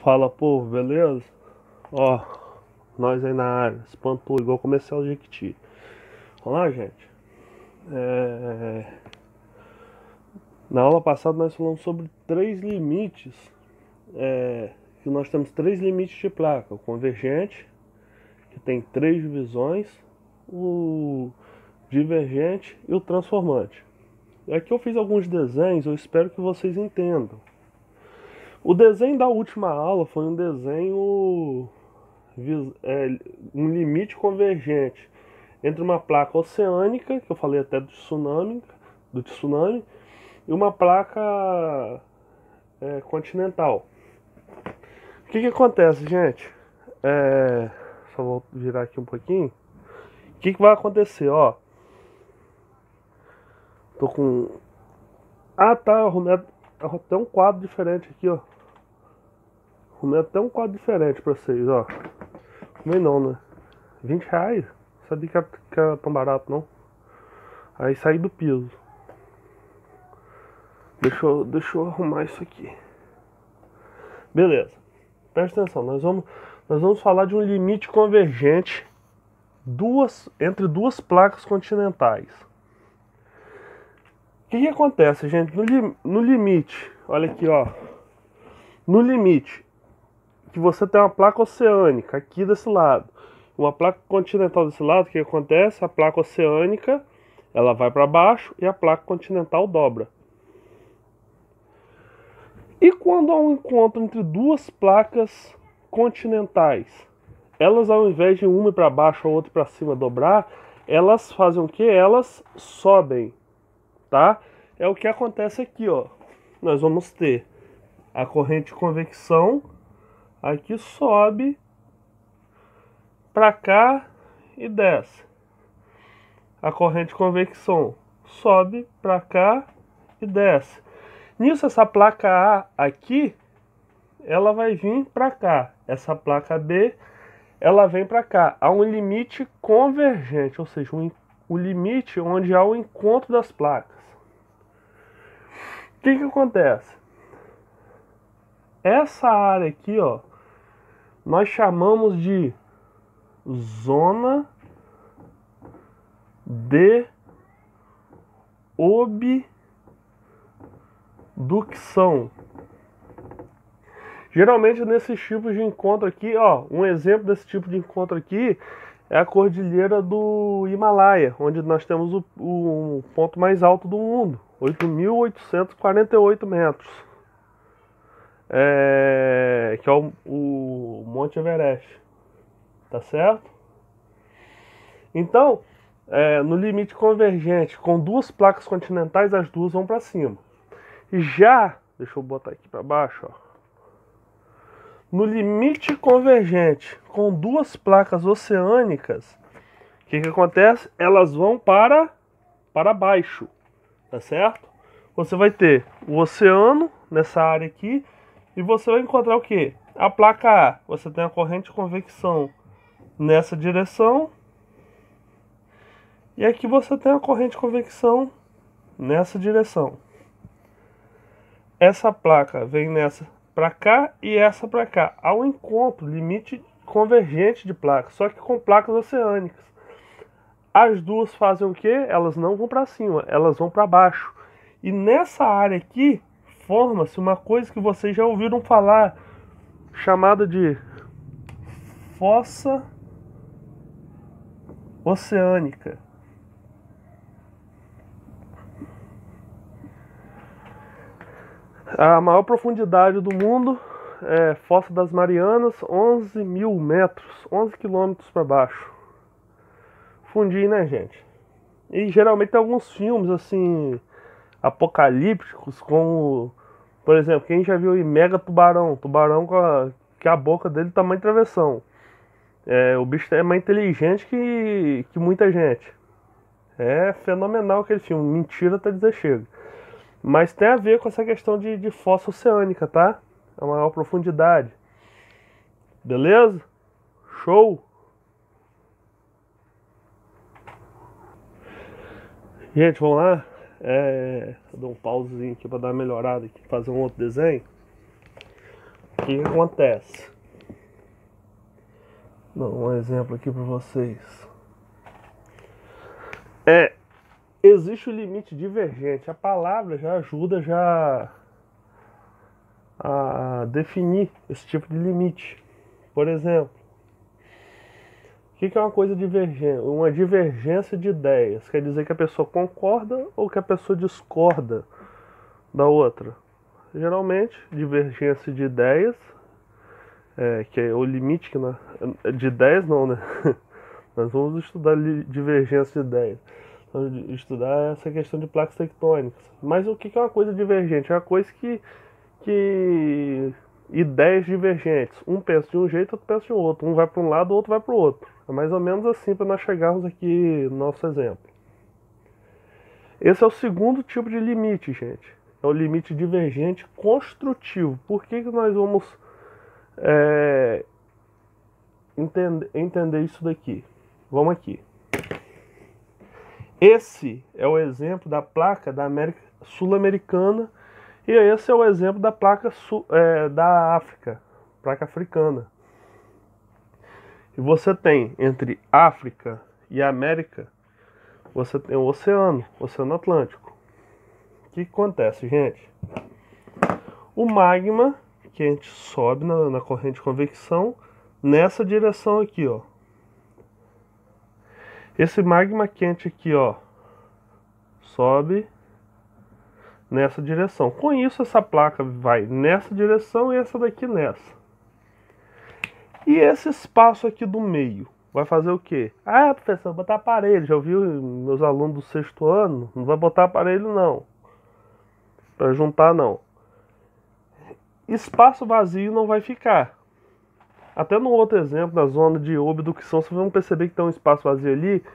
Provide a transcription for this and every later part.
Fala, povo, beleza? Ó, nós aí na área, espantou igual comercial de Jequiti. Vamos lá, gente. Na aula passada nós falamos sobre três limites. Que nós temos três limites de placa: o convergente, que tem três divisões, o divergente e o transformante. Aqui eu fiz alguns desenhos, eu espero que vocês entendam. O desenho da última aula foi um desenho, um limite convergente entre uma placa oceânica, que eu falei até do tsunami, e uma placa continental. O que acontece, gente? Só vou virar aqui um pouquinho. O que vai acontecer, ó? Tô com... Ah, tá, arrumei até um quadro diferente aqui, ó. Arrumei até um quadro diferente pra vocês, ó. Arrumei não, né? R$20? Sabia que era tão barato, não. Aí saí do piso. Deixa eu arrumar isso aqui. Beleza. Presta atenção, nós vamos falar de um limite convergente entre duas placas continentais. O que acontece, gente? No limite, olha aqui, ó. No limite, que você tem uma placa oceânica aqui desse lado, uma placa continental desse lado, o que acontece? A placa oceânica, ela vai para baixo e a placa continental dobra. E quando há um encontro entre duas placas continentais, elas, ao invés de uma ir para baixo ou outra para cima dobrar, elas fazem o que? Elas sobem, tá? É o que acontece aqui, ó. Nós vamos ter a corrente de convecção, aqui sobe para cá e desce. A corrente de convecção sobe para cá e desce. Nisso, essa placa A aqui, ela vai vir para cá. Essa placa B, ela vem para cá. Há um limite convergente, ou seja, um limite onde há o encontro das placas. O que acontece? Essa área aqui, ó, nós chamamos de zona de obducção. Geralmente nesses tipos de encontro aqui, ó, um exemplo desse tipo de encontro aqui é a cordilheira do Himalaia, onde nós temos o ponto mais alto do mundo, 8.848 metros, que é o Monte Everest, tá certo? Então, no limite convergente, com duas placas continentais, as duas vão para cima. Já, deixa eu botar aqui para baixo, ó. No limite convergente, com duas placas oceânicas, o que acontece? Elas vão para baixo, tá certo? Você vai ter o oceano nessa área aqui e você vai encontrar o que? A placa A. Você tem a corrente de convecção nessa direção e aqui você tem a corrente de convecção nessa direção. Essa placa vem nessa para cá e essa para cá. Há um encontro, limite convergente de placas, só que com placas oceânicas. As duas fazem o que? Elas não vão para cima, elas vão para baixo. E nessa área aqui forma-se uma coisa que vocês já ouviram falar, chamada de fossa oceânica. A maior profundidade do mundo é Fossa das Marianas, 11.000 metros, 11 quilômetros para baixo. Fundinho, né, gente? E geralmente tem alguns filmes assim apocalípticos, como, por exemplo, quem já viu aí Mega Tubarão, que a boca dele tamanho travessão. O bicho é mais inteligente que muita gente. É fenomenal aquele filme, mentira até dizer chega. Mas tem a ver com essa questão de fossa oceânica, tá? A maior profundidade. Beleza? Show! Gente, vamos lá? Vou dar um pausezinho aqui para dar uma melhorada aqui, fazer um outro desenho. que acontece? Dá um exemplo aqui para vocês. Existe o limite divergente. A palavra já ajuda a definir esse tipo de limite. Por exemplo, o que é uma coisa divergente? Uma divergência de ideias. Quer dizer que a pessoa concorda ou que a pessoa discorda da outra. Geralmente, divergência de ideias, que é o limite de ideias não, né? Nós vamos estudar divergência de ideias. Vamos estudar essa questão de placas tectônicas. Mas o que é uma coisa divergente? É uma coisa que ideias divergentes. Um pensa de um jeito, outro pensa de outro. Um vai para um lado, o outro vai para o outro. É mais ou menos assim para nós chegarmos aqui no nosso exemplo. Esse é o segundo tipo de limite, gente. É o limite divergente construtivo. Por que nós vamos entender isso daqui? Vamos aqui. Esse é o exemplo da placa da América Sul-Americana e esse é o exemplo da placa da África, placa africana. E você tem entre África e América, você tem o Oceano Atlântico. O que acontece, gente? O magma quente sobe na corrente de convecção nessa direção aqui, ó. Esse magma quente aqui, ó, sobe nessa direção. Com isso, essa placa vai nessa direção e essa daqui nessa. E esse espaço aqui do meio vai fazer o quê? Ah, professor, botar aparelho. Já ouviu meus alunos do 6º ano? Não vai botar aparelho, não. Para juntar, não. Espaço vazio não vai ficar. Até no outro exemplo, na zona de obducção, vocês vão perceber que tem um espaço vazio ali.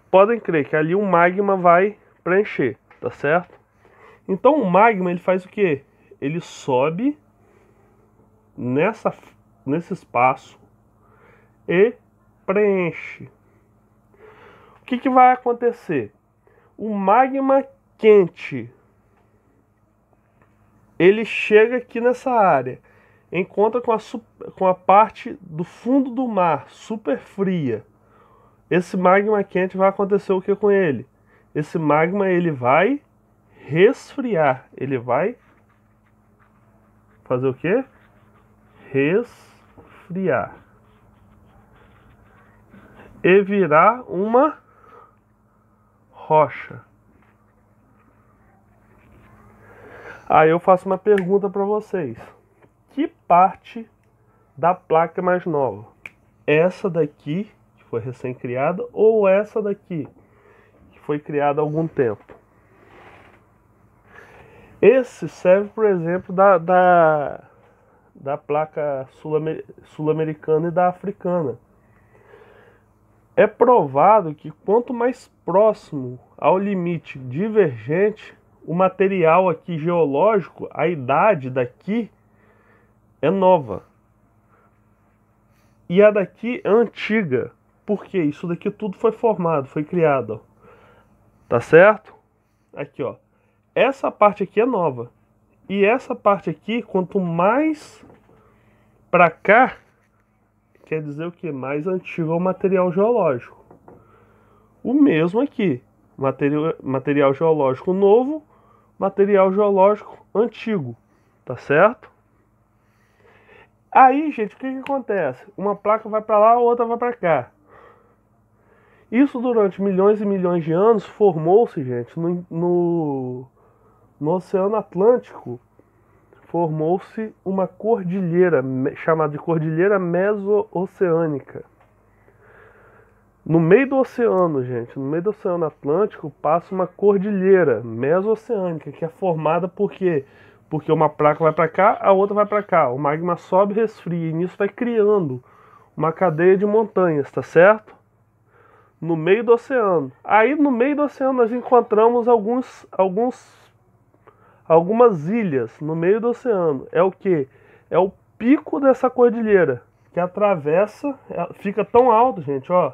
Podem crer que ali o magma vai preencher, tá certo? Então o magma ele faz o quê? Ele sobe nesse espaço e preenche. O que vai acontecer? O magma quente ele chega aqui nessa área, encontra com a parte do fundo do mar, super fria. Esse magma quente vai acontecer o que com ele? Esse magma ele vai resfriar. Ele vai fazer o quê? Resfriar. E virar uma rocha. Aí eu faço uma pergunta para vocês. Que parte da placa é mais nova? Essa daqui, que foi recém-criada, ou essa daqui, que foi criada há algum tempo? Esse serve, por exemplo, da placa sul-americana e da africana. É provado que quanto mais próximo ao limite divergente, o material aqui geológico, a idade daqui é nova. E a daqui é antiga. Por quê? Isso daqui tudo foi formado, foi criado. Ó. Tá certo? Aqui, ó. Essa parte aqui é nova. E essa parte aqui, quanto mais pra cá, quer dizer o que? Mais antigo é o material geológico. O mesmo aqui. Material geológico novo, material geológico antigo. Tá certo? Aí, gente, o que acontece? Uma placa vai para lá, a outra vai para cá. Isso durante milhões e milhões de anos formou-se, gente, no Oceano Atlântico, formou-se uma cordilheira, chamada de Cordilheira Meso-Oceânica. No meio do oceano, gente, no meio do Oceano Atlântico, passa uma cordilheira meso-oceânica, que é formada por quê? Porque uma placa vai para cá, a outra vai para cá. O magma sobe e resfria, e nisso vai criando uma cadeia de montanhas, tá certo? No meio do oceano. Aí no meio do oceano nós encontramos algumas ilhas no meio do oceano. É o que? É o pico dessa cordilheira, que atravessa, fica tão alto, gente, ó.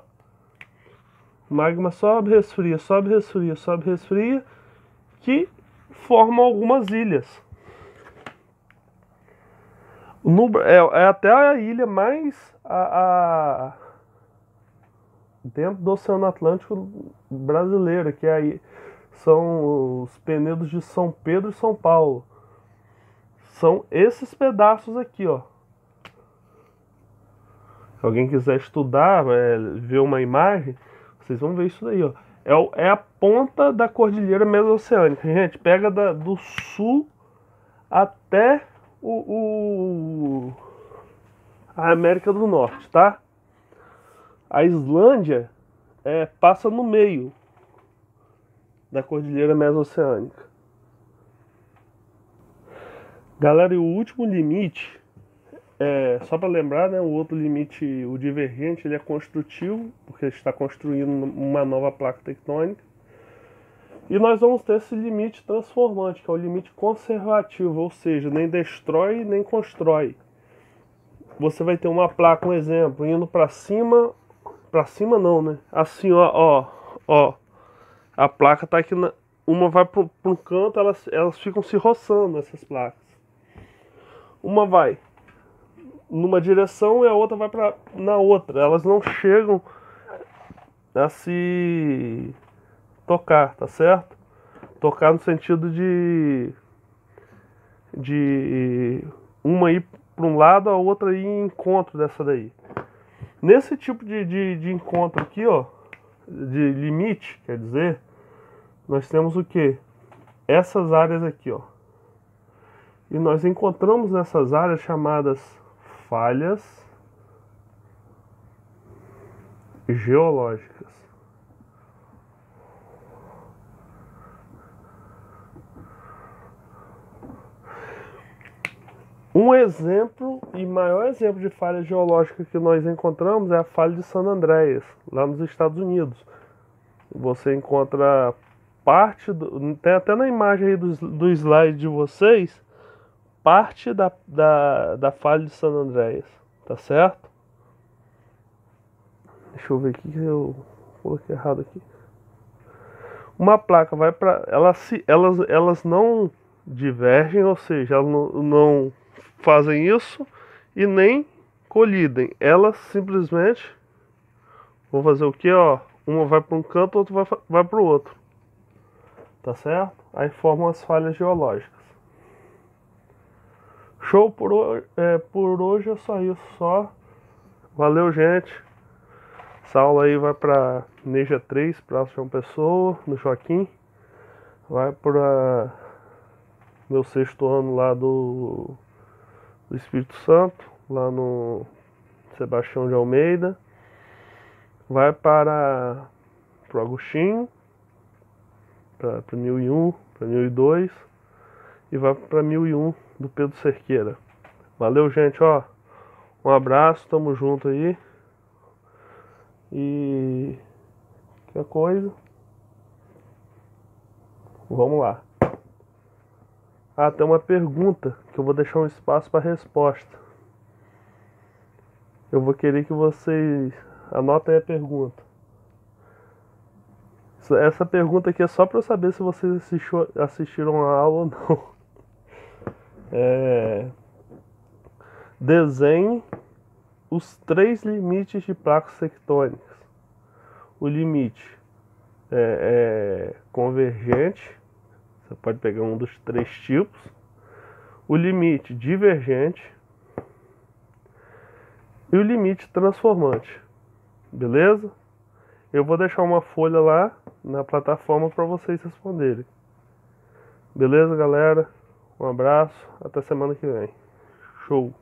O magma sobe, resfria, sobe, resfria, sobe, resfria, que formam algumas ilhas. É até a ilha mais dentro do Oceano Atlântico brasileiro, que aí são os Penedos de São Pedro e São Paulo. São esses pedaços aqui, ó. Se alguém quiser estudar, ver uma imagem, vocês vão ver isso daí, ó. É a ponta da Cordilheira Mesoceânica. Gente, pega do sul até a América do Norte, tá? A Islândia passa no meio da Cordilheira Mesoceânica. Galera, e o último limite, só para lembrar, né, o outro limite, o divergente, ele é construtivo, porque está construindo uma nova placa tectônica. E nós vamos ter esse limite transformante, que é o limite conservativo, ou seja, nem destrói nem constrói. Você vai ter uma placa, um exemplo, indo para cima não, né? Assim, ó, a placa tá aqui, uma vai para um canto, elas ficam se roçando, essas placas. Uma vai numa direção e a outra vai na outra. Elas não chegam a se tocar, tá certo? Tocar no sentido de uma ir para um lado, a outra ir em encontro dessa daí. Nesse tipo de encontro aqui, ó, de limite, quer dizer, nós temos o que? Essas áreas aqui, ó. E nós encontramos nessas áreas chamadas falhas geológicas. Um exemplo e maior exemplo de falha geológica que nós encontramos é a falha de San Andreas, lá nos Estados Unidos. Você encontra parte, tem até na imagem aí do slide de vocês, parte da falha de San Andreas, tá certo? Deixa eu ver aqui que eu coloquei errado aqui. Uma placa vai para elas não divergem, ou seja, elas não fazem isso e nem colidem. Elas simplesmente vão fazer o que, ó? Uma vai para um canto, outra vai para o outro, tá certo? Aí formam as falhas geológicas. Show por hoje é só isso, só. Valeu, gente. Essa aula aí vai para Neja 3, Praça João Pessoa, no Joaquim. Vai para meu 6º ano lá do Espírito Santo, lá no Sebastião de Almeida. Vai para o Agostinho, para 1001, para 1002. E vai para 1001 do Pedro Cerqueira. Valeu, gente, ó. Um abraço, tamo junto aí. E que coisa. Vamos lá. Ah, tem uma pergunta que eu vou deixar um espaço para resposta. Eu vou querer que vocês anotem a pergunta. Essa pergunta aqui é só para eu saber se vocês assistiram a aula ou não. Desenhe os 3 limites de placas tectônicas. O limite convergente, você pode pegar um dos 3 tipos. O limite divergente e o limite transformante. Beleza? Eu vou deixar uma folha lá na plataforma para vocês responderem. Beleza, galera? Um abraço, até semana que vem. Show!